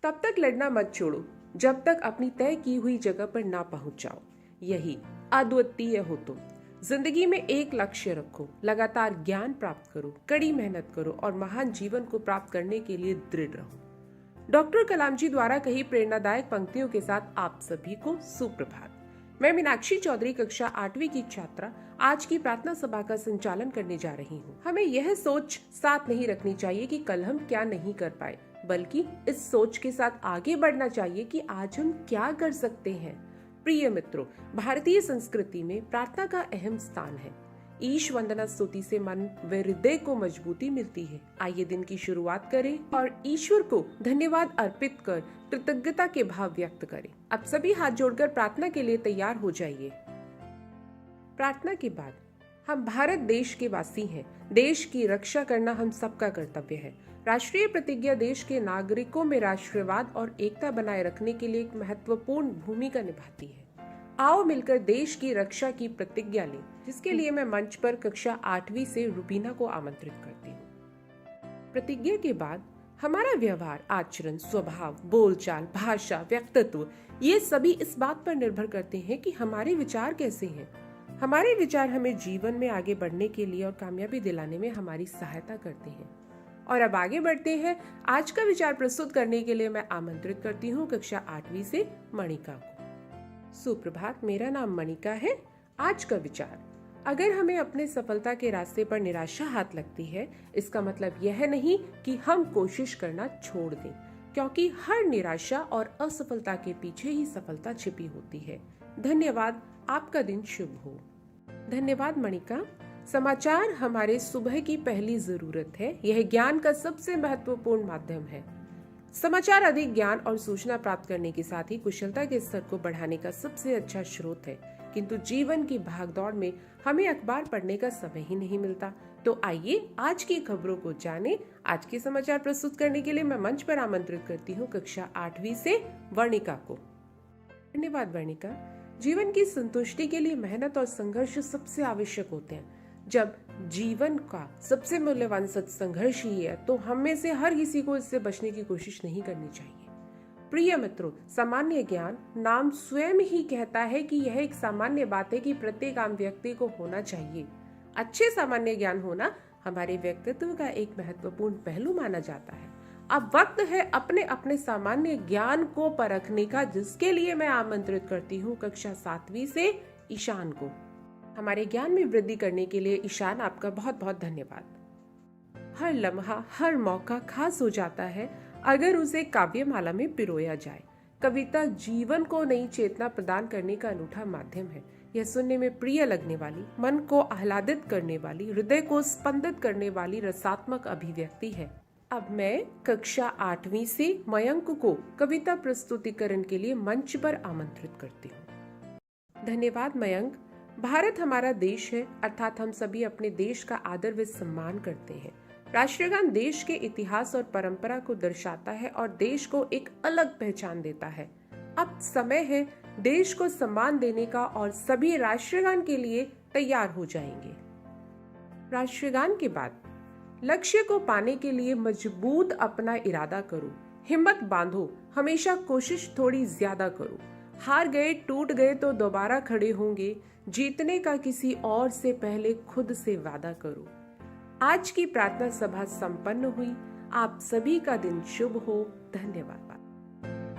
तब तक लड़ना मत छोड़ो जब तक अपनी तय की हुई जगह पर ना पहुंच जाओ। यही अद्वितीय हो तुम। जिंदगी में एक लक्ष्य रखो, लगातार ज्ञान प्राप्त करो, कड़ी मेहनत करो और महान जीवन को प्राप्त करने के लिए दृढ़ रहो। डॉक्टर कलाम जी द्वारा कही प्रेरणादायक पंक्तियों के साथ आप सभी को सुप्रभात। मैं मीनाक्षी चौधरी कक्षा 8वीं की छात्रा आज की प्रार्थना सभा का संचालन करने जा रही हूँ। हमें यह सोच साथ नहीं रखनी चाहिए कि कल हम क्या नहीं कर पाए, बल्कि इस सोच के साथ आगे बढ़ना चाहिए कि आज हम क्या कर सकते हैं। प्रिय मित्रों, भारतीय संस्कृति में प्रार्थना का अहम स्थान है। ईश वंदना स्तुति से मन व हृदय को मजबूती मिलती है। आइए दिन की शुरुआत करें और ईश्वर को धन्यवाद अर्पित कर कृतज्ञता के भाव व्यक्त करें। अब सभी हाथ जोड़कर प्रार्थना के लिए तैयार हो जाइए। प्रार्थना के बाद, हम भारत देश के वासी हैं। देश की रक्षा करना हम सबका कर्तव्य है। राष्ट्रीय प्रतिज्ञा देश के नागरिकों में राष्ट्रवाद और एकता बनाए रखने के लिए एक महत्वपूर्ण भूमिका निभाती है। आओ मिलकर देश की रक्षा की प्रतिज्ञा लें, जिसके लिए मैं मंच पर कक्षा 8वीं से रुबीना को आमंत्रित करती हूँ। प्रतिज्ञा के बाद हमारा व्यवहार, आचरण, स्वभाव, बोलचाल, भाषा, व्यक्तित्व, ये सभी इस बात पर निर्भर करते हैं कि हमारे विचार कैसे हैं। हमारे विचार हमें जीवन में आगे बढ़ने के लिए और कामयाबी दिलाने में हमारी सहायता करते हैं। और अब आगे बढ़ते हैं। आज का विचार प्रस्तुत करने के लिए मैं आमंत्रित करती हूँ कक्षा 8वीं से मणिका को। सुप्रभात, मेरा नाम मणिका है। आज का विचार, अगर हमें अपने सफलता के रास्ते पर निराशा हाथ लगती है, इसका मतलब यह नहीं कि हम कोशिश करना छोड़ दें, क्योंकि हर निराशा और असफलता के पीछे ही सफलता छिपी होती है। धन्यवाद, आपका दिन शुभ हो। धन्यवाद मणिका। समाचार हमारे सुबह की पहली जरूरत है। यह ज्ञान का सबसे महत्वपूर्ण माध्यम है। समाचार अधिक ज्ञान और सूचना प्राप्त करने के साथ ही कुशलता के स्तर को बढ़ाने का सबसे अच्छा स्रोत है, किंतु जीवन की भागदौड़ में हमें अखबार पढ़ने का समय ही नहीं मिलता। तो आइए आज की खबरों को जानें। आज के समाचार प्रस्तुत करने के लिए मैं मंच पर आमंत्रित करती हूँ कक्षा 8वीं से वर्णिका को। धन्यवाद वर्णिका। जीवन की संतुष्टि के लिए मेहनत और संघर्ष सबसे आवश्यक होते हैं। जब जीवन का सबसे मूल्यवान संघर्ष ही है, तो हम में से हर किसी को इससे बचने की कोशिश नहीं करनी चाहिए। प्रिय मित्रों, सामान्य ज्ञान नाम स्वयं ही कहता है कि यह एक सामान्य बात है कि प्रत्येक आम व्यक्ति को होना चाहिए। अच्छे सामान्य ज्ञान होना हमारे व्यक्तित्व का एक महत्वपूर्ण पहलू माना जाता है। अब वक्त है अपने अपने सामान्य ज्ञान को परखने का, जिसके लिए मैं आमंत्रित करती हूँ कक्षा 7वीं से ईशान को। हमारे ज्ञान में वृद्धि करने के लिए ईशान, आपका बहुत बहुत धन्यवाद। हर लम्हा, हर मौका खास हो जाता है अगर उसे काव्यमाला में पिरोया जाए। कविता जीवन को नई चेतना प्रदान करने का अनूठा माध्यम है। यह सुनने में प्रिय लगने वाली, मन को आह्लादित करने वाली, हृदय को स्पंदित करने वाली रसात्मक अभिव्यक्ति है। अब मैं कक्षा 8वीं से मयंक को कविता प्रस्तुतिकरण के लिए मंच पर आमंत्रित करती हूँ। धन्यवाद मयंक। भारत हमारा देश है, अर्थात हम सभी अपने देश का आदर व सम्मान करते हैं। राष्ट्रगान देश के इतिहास और परंपरा को दर्शाता है और देश को एक अलग पहचान देता है। अब समय है देश को सम्मान देने का और सभी राष्ट्रगान के लिए तैयार हो जाएंगे। राष्ट्रगान के बाद लक्ष्य को पाने के लिए मजबूत अपना इरादा करो, हिम्मत बांधो, हमेशा कोशिश थोड़ी ज्यादा करो। हार गए, टूट गए तो दोबारा खड़े होंगे। जीतने का किसी और से पहले खुद से वादा करो। आज की प्रार्थना सभा संपन्न हुई। आप सभी का दिन शुभ हो। धन्यवाद।